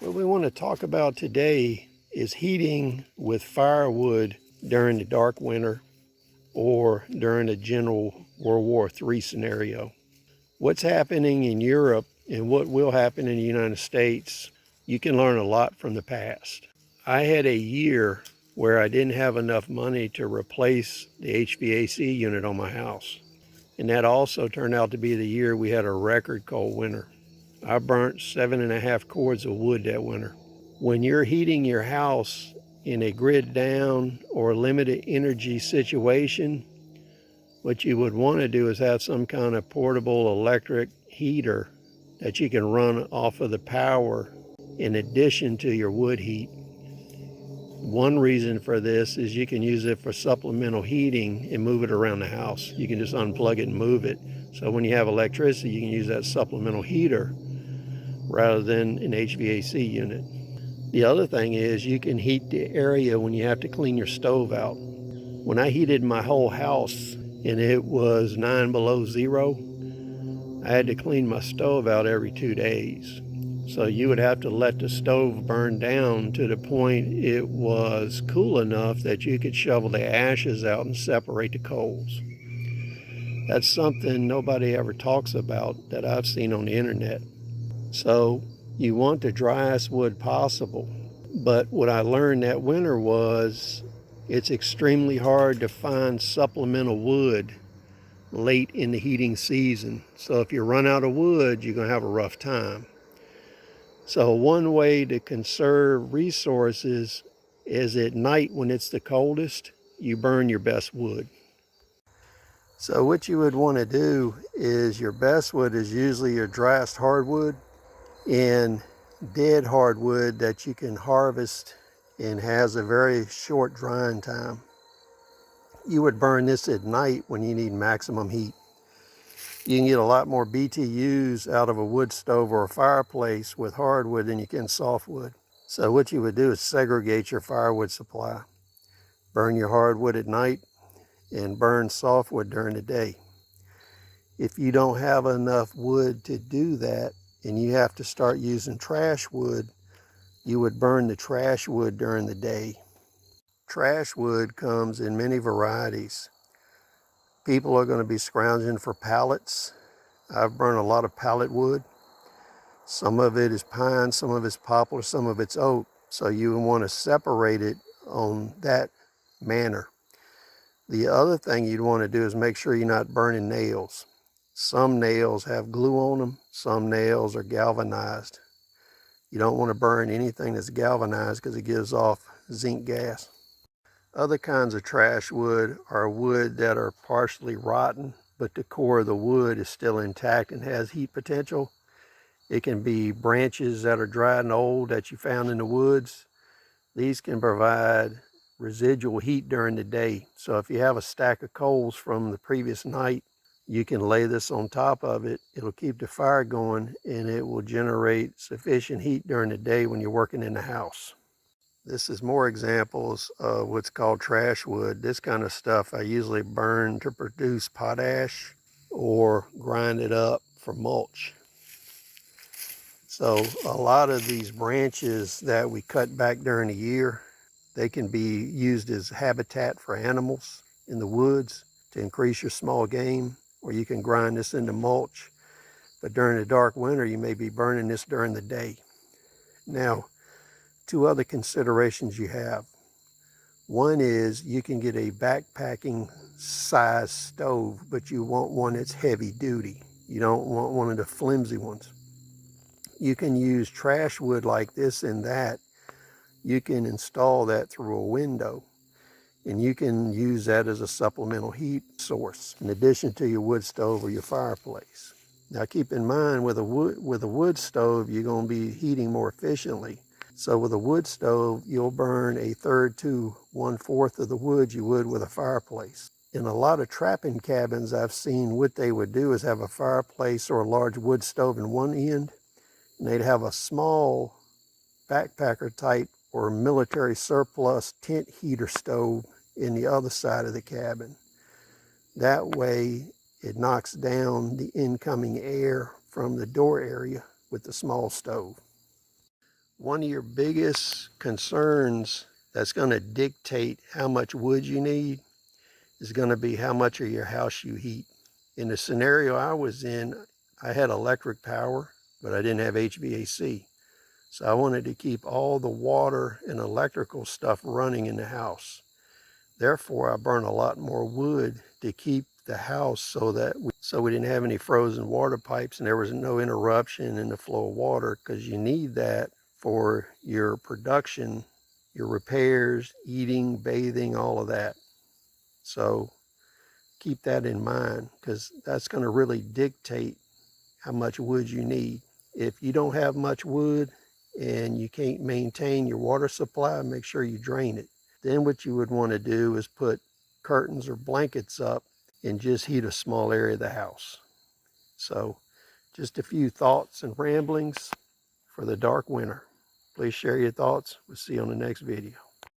What we want to talk about today is heating with firewood during the dark winter or during a general World War III scenario. What's happening in Europe and what will happen in the United States, you can learn a lot from the past. I had a year where I didn't have enough money to replace the HVAC unit on my house. And that also turned out to be the year we had a record cold winter. I burnt 7.5 cords of wood that winter. When you're heating your house in a grid down or limited energy situation, what you would want to do is have some kind of portable electric heater that you can run off of the power in addition to your wood heat. One reason for this is you can use it for supplemental heating and move it around the house. You can just unplug it and move it. So when you have electricity, you can use that supplemental heater rather than an HVAC unit. The other thing is you can heat the area when you have to clean your stove out. When I heated my whole house and it was 9 below zero, I had to clean my stove out every 2 days. So you would have to let the stove burn down to the point it was cool enough that you could shovel the ashes out and separate the coals. That's something nobody ever talks about that I've seen on the internet. So you want the driest wood possible. But what I learned that winter was it's extremely hard to find supplemental wood late in the heating season. So if you run out of wood, you're going to have a rough time. So one way to conserve resources is at night when it's the coldest, you burn your best wood. So what you would want to do is your best wood is usually your driest hardwood and dead hardwood that you can harvest and has a very short drying time. You would burn this at night when you need maximum heat. You can get a lot more BTUs out of a wood stove or a fireplace with hardwood than you can softwood. So what you would do is segregate your firewood supply. Burn your hardwood at night and burn softwood during the day. If you don't have enough wood to do that and you have to start using trash wood, you would burn the trash wood during the day. Trash wood comes in many varieties. People are going to be scrounging for pallets. I've burned a lot of pallet wood. Some of it is pine, some of it's poplar, some of it's oak. So you want to separate it on that manner. The other thing you'd want to do is make sure you're not burning nails. Some nails have glue on them, some nails are galvanized. You don't want to burn anything that's galvanized because it gives off zinc gas. Other kinds of trash wood are wood that are partially rotten, but the core of the wood is still intact and has heat potential. It can be branches that are dried and old that you found in the woods. These can provide residual heat during the day. So if you have a stack of coals from the previous night, you can lay this on top of it. It'll keep the fire going and it will generate sufficient heat during the day when you're working in the house. This is more examples of what's called trash wood. This kind of stuff I usually burn to produce potash or grind it up for mulch. So a lot of these branches that we cut back during the year, they can be used as habitat for animals in the woods to increase your small game, or you can grind this into mulch. But during the dark winter, you may be burning this during the day. Now, two other considerations you have. One is you can get a backpacking size stove, but you want one that's heavy duty. You don't want one of the flimsy ones. You can use trash wood like this and that. You can install that through a window and you can use that as a supplemental heat source in addition to your wood stove or your fireplace. Now keep in mind with a wood stove, you're going to be heating more efficiently. So with a wood stove, you'll burn 1/3 to 1/4 of the wood you would with a fireplace. In a lot of trapping cabins I've seen, what they would do is have a fireplace or a large wood stove in one end, and they'd have a small backpacker type or military surplus tent heater stove in the other side of the cabin. That way it knocks down the incoming air from the door area with the small stove. One of your biggest concerns that's going to dictate how much wood you need is going to be how much of your house you heat. In the scenario I was in, I had electric power, but I didn't have HVAC. So I wanted to keep all the water and electrical stuff running in the house. Therefore, I burned a lot more wood to keep the house so we didn't have any frozen water pipes and there was no interruption in the flow of water, because you need that for your production, your repairs, eating, bathing, all of that. So keep that in mind, because that's going to really dictate how much wood you need. If you don't have much wood and you can't maintain your water supply, make sure you drain it. Then what you would want to do is put curtains or blankets up and just heat a small area of the house. So just a few thoughts and ramblings for the dark winter. Please share your thoughts. We'll see you on the next video.